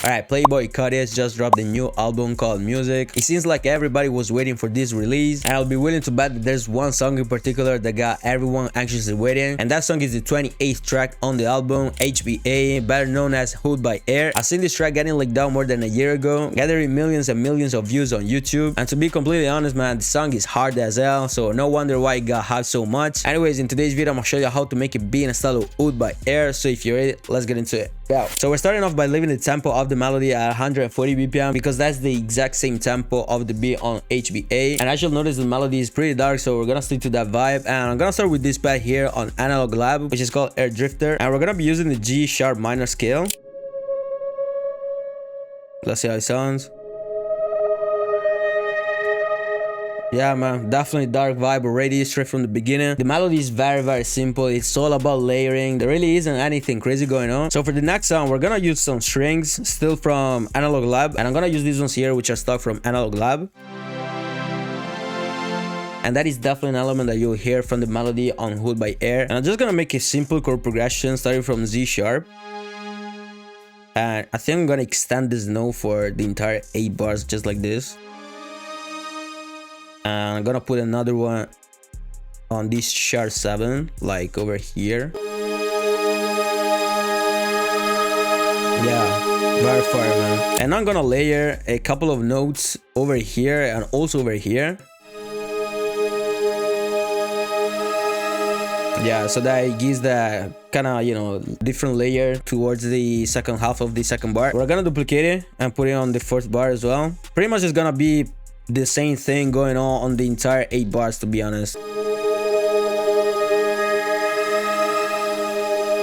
Alright, Playboi Carti has just dropped a new album called Music. It seems like everybody was waiting for this release, and I'll be willing to bet that there's one song in particular that got everyone anxiously waiting, and that song is the 28th track on the album, HBA, better known as HoodByAir. I've seen this track getting leaked out more than a year ago, gathering millions and millions of views on YouTube, and to be completely honest, man, the song is hard as hell, so no wonder why it got hyped so much. Anyways, in today's video, I'm gonna show you how to make a beat in a style of HoodByAir, so if you're ready, let's get into it. Yeah. So we're starting off by leaving the tempo of the melody at 140 BPM because that's the exact same tempo of the beat on HBA. And as you'll notice, the melody is pretty dark, so we're gonna stick to that vibe. And I'm gonna start with this pad here on Analog Lab, which is called Air Drifter. And we're gonna be using the G sharp minor scale. Let's see how it sounds. Yeah, man, definitely dark vibe already straight from the beginning. The melody is very simple. It's all about layering. There really isn't anything crazy going on. So for the next song, we're gonna use some strings still from Analog Lab, and I'm gonna use these ones here, which are stock from Analog Lab. And that is definitely an element that you'll hear from the melody on HoodByAir. And I'm just gonna make a simple chord progression starting from Z sharp. And I think I'm gonna extend this note for the entire 8 bars just like this. And I'm gonna put another one on this sharp 7, like over here. Yeah, very fire, man. And I'm gonna layer a couple of notes over here and also over here. Yeah, so that it gives that kind of, you know, different layer towards the second half of the second bar. We're gonna duplicate it and put it on the 4th bar as well. Pretty much it's gonna be the same thing going on the entire 8 bars, to be honest.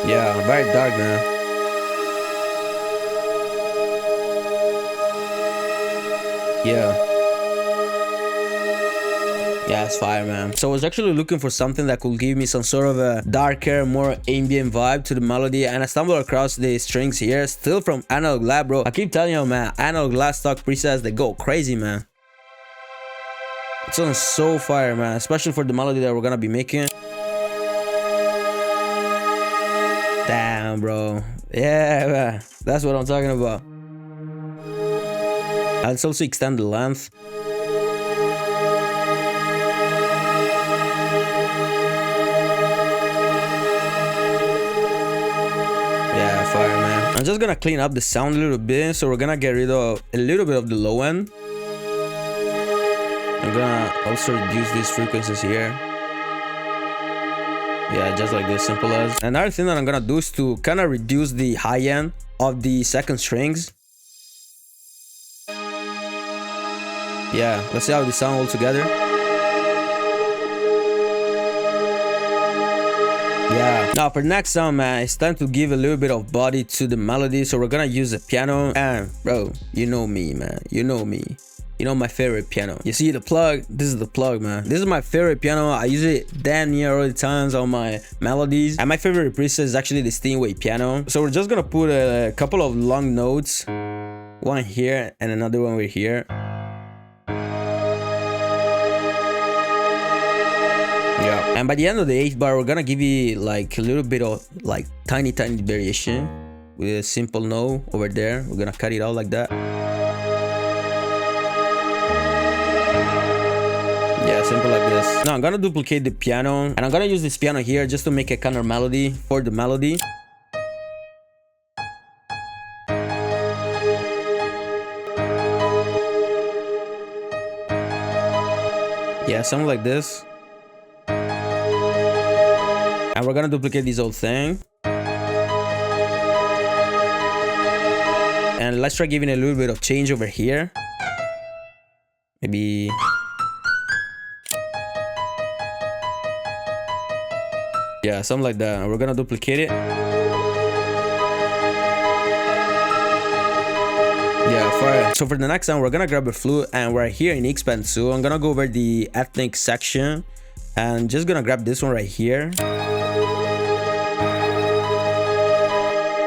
Yeah, very dark, man. Yeah, it's fire, man. So I was actually looking for something that could give me some sort of a darker, more ambient vibe to the melody, and I stumbled across the strings here, still from Analog Lab, bro. I keep telling you, man, Analog Lab stock presets, they go crazy, man. It sounds so fire, man, especially for the melody that we're gonna be making. Damn, bro. Yeah, man. That's what I'm talking about. Let's also extend the length. Yeah, fire, man. I'm just gonna clean up the sound a little bit, so we're gonna get rid of a little bit of the low end. I'm gonna also reduce these frequencies here. Yeah, just like this, simple as. Another thing that I'm gonna do is to kind of reduce the high end of the second strings. Yeah, let's see how they sound all together. Yeah. Now for the next song, man, it's time to give a little bit of body to the melody. So we're gonna use the piano. And bro, you know me, man. You know me. You know my favorite piano. You see the plug? This is the plug, man. This is my favorite piano. I use it damn near all the times on my melodies. And my favorite preset is actually the Steinway piano. So we're just gonna put a couple of long notes. One here and another one over here. Yeah. And by the end of the 8th bar, we're gonna give you like a little bit of like tiny variation with a simple note over there. We're gonna cut it out like that. Yeah, simple like this. Now I'm gonna duplicate the piano, and I'm gonna use this piano here just to make a counter melody for the melody. Yeah, something like this. And we're gonna duplicate this whole thing. And let's try giving a little bit of change over here. Maybe... yeah, something like that. We're gonna duplicate it. Yeah, fire. So for the next time, we're gonna grab a flute, and we're here in Xband 2. I'm gonna go over the ethnic section and just gonna grab this one right here.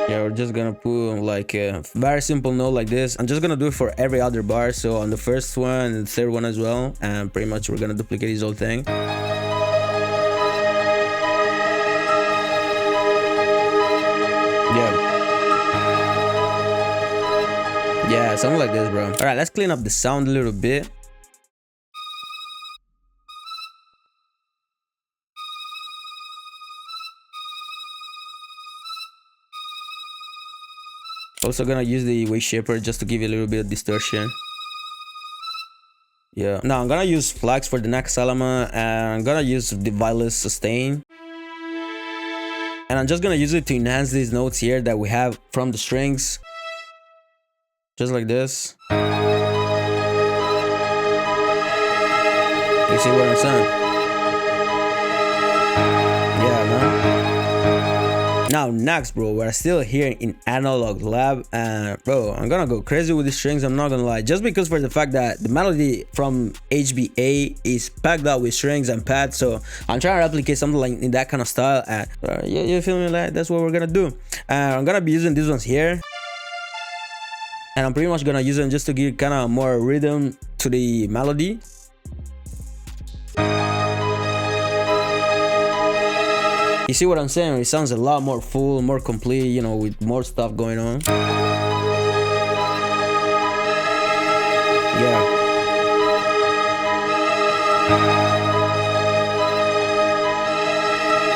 Yeah, we're just gonna put like a very simple note like this. I'm just gonna do it for every other bar. So on the first one and the third one as well. And pretty much we're gonna duplicate this whole thing. Yeah. Yeah, something like this, bro. All right, let's clean up the sound a little bit. Also gonna use the wave shaper just to give you a little bit of distortion. Yeah. Now I'm gonna use flags for the next element, and I'm gonna use the violet sustain. And I'm just gonna use it to enhance these notes here that we have from the strings. Just like this. You see what I'm saying? Yeah, man. Now next, bro, we're still here in Analog Lab, and bro, I'm gonna go crazy with the strings. I'm not gonna lie, just because for the fact that the melody from HBA is packed out with strings and pads, so I'm trying to replicate something like in that kind of style. And yeah, you feel me? Like that's what we're gonna do. And I'm gonna be using these ones here, and I'm pretty much gonna use them just to give kind of more rhythm to the melody. You see what I'm saying? It sounds a lot more full, more complete, you know, with more stuff going on. Yeah.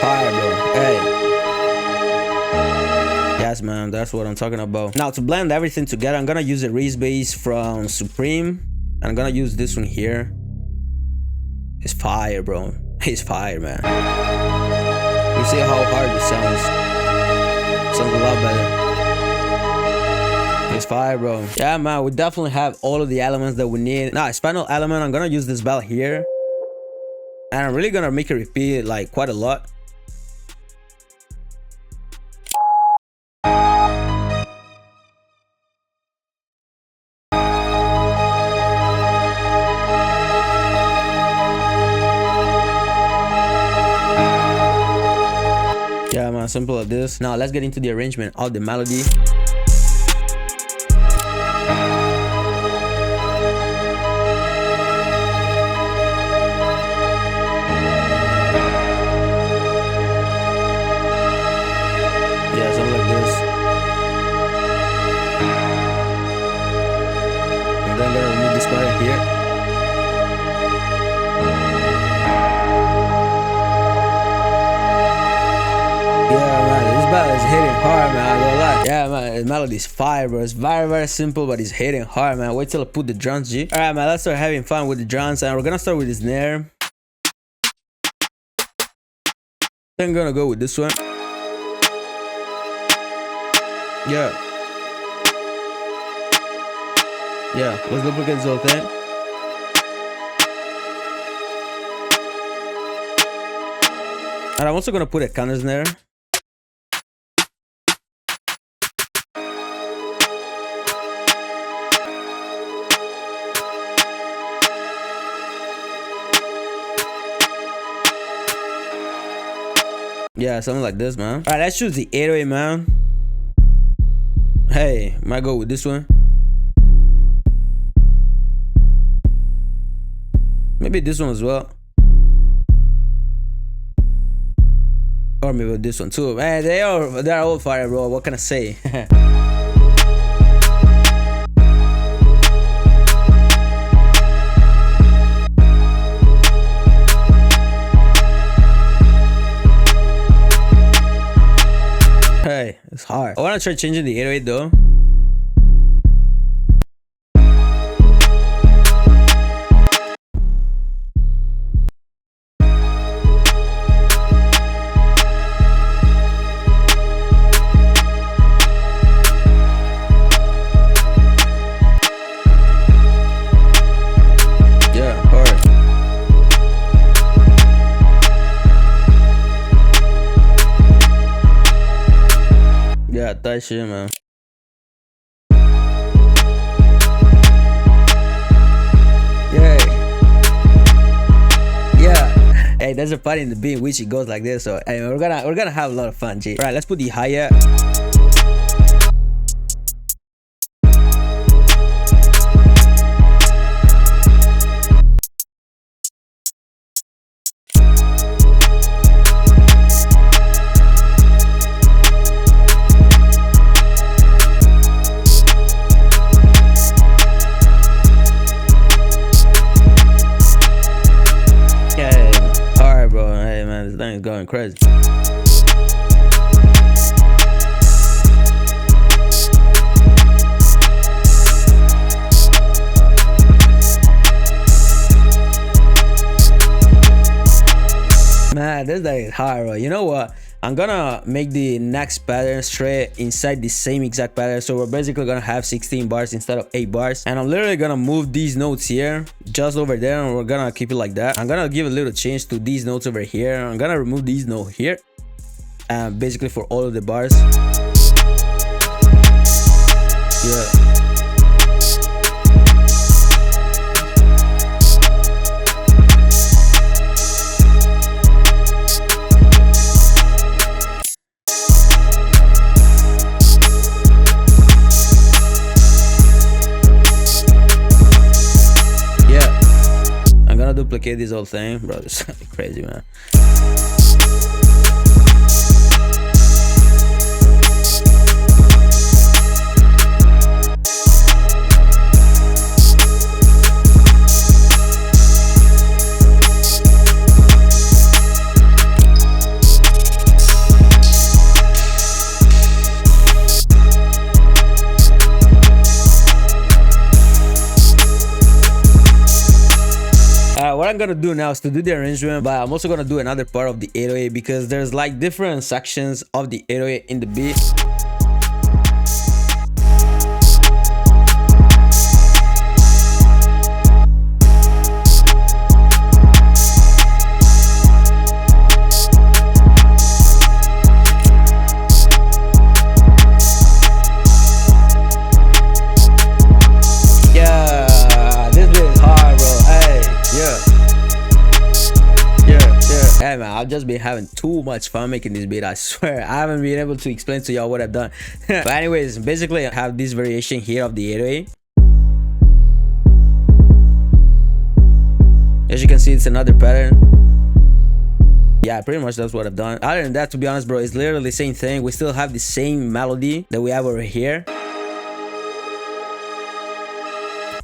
Fire, bro. Hey. Yes, man, that's what I'm talking about. Now, to blend everything together, I'm gonna use a raise bass from Supreme. And I'm gonna use this one here. It's fire, bro. It's fire, man. You see how hard it sounds. Sounds a lot better. It's fire, bro. Yeah, man, we definitely have all of the elements that we need. Now, as final element, I'm gonna use this bell here. And I'm really gonna make it repeat like quite a lot. Yeah, man, simple as this. Now let's get into the arrangement of the melody. Yeah, something like this. And then I'm gonna remove this part here. It's hitting hard, man. I gonna lie. Yeah, man, the melody is fire, bro. It's very, very simple, but it's hitting hard, man. Wait till I put the drums, G. Alright, man, let's start having fun with the drums, and we're gonna start with the snare. Then I'm gonna go with this one. Yeah. Yeah, let's duplicate this whole thing. And I'm also gonna put a counter snare. Yeah, something like this, man. Alright, let's choose the 808, man. Hey, might go with this one. Maybe this one as well. Or maybe this one too. Man, they're all fire, bro. What can I say? Hey, it's hard. I wanna try changing the 808 though. Yeah, that shit, man. Yeah. Hey, there's a part in the beat in which it goes like this, so hey, we're gonna have a lot of fun, G. Right, let's put the hi-hat. going crazy. Man, this thing is hard, bro. You know what? I'm gonna make the next pattern straight inside the same exact pattern. So we're basically gonna have 16 bars instead of 8 bars. And I'm literally gonna move these notes here just over there, and we're gonna keep it like that. I'm gonna give a little change to these notes over here. I'm gonna remove these notes here, basically for all of the bars. Yeah. Duplicate this whole thing, bro. This is crazy, man. What I'm gonna do now is to do the arrangement, but I'm also gonna do another part of the 808 because there's like different sections of the 808 in the beat. Hey man, I've just been having too much fun making this beat. I swear I haven't been able to explain to y'all what I've done. But anyways, basically I have this variation here of the 808. As you can see, it's another pattern. Yeah, pretty much that's what I've done. Other than that, to be honest, bro, it's literally the same thing. We still have the same melody that we have over here.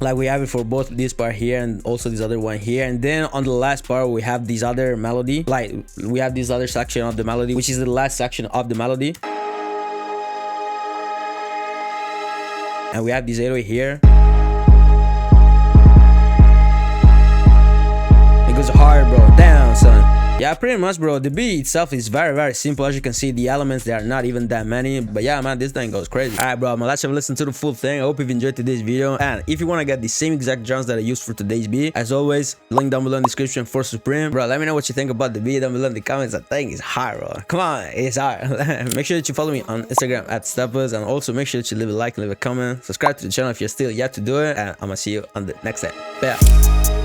Like we have it for both this part here and also this other one here. And then on the last part we have this other melody, like we have this other section of the melody, which is the last section of the melody. And we have this 808 here. It goes hard, bro. Damn, son. Yeah, pretty much, bro. The beat itself is very simple. As you can see, the elements, they are not even that many. But yeah, man, this thing goes crazy. Alright, bro, I'm gonna let you listen to the full thing. I hope you've enjoyed today's video. And if you want to get the same exact drums that I used for today's beat, as always, link down below in the description for Supreme. Bro, let me know what you think about the beat down below in the comments. That thing is hard, bro. Come on, it's hard. Make sure that you follow me on Instagram at Stepuz. And also make sure that you leave a like, leave a comment. Subscribe to the channel if you're still yet to do it. And I'm gonna see you on the next time. Bye.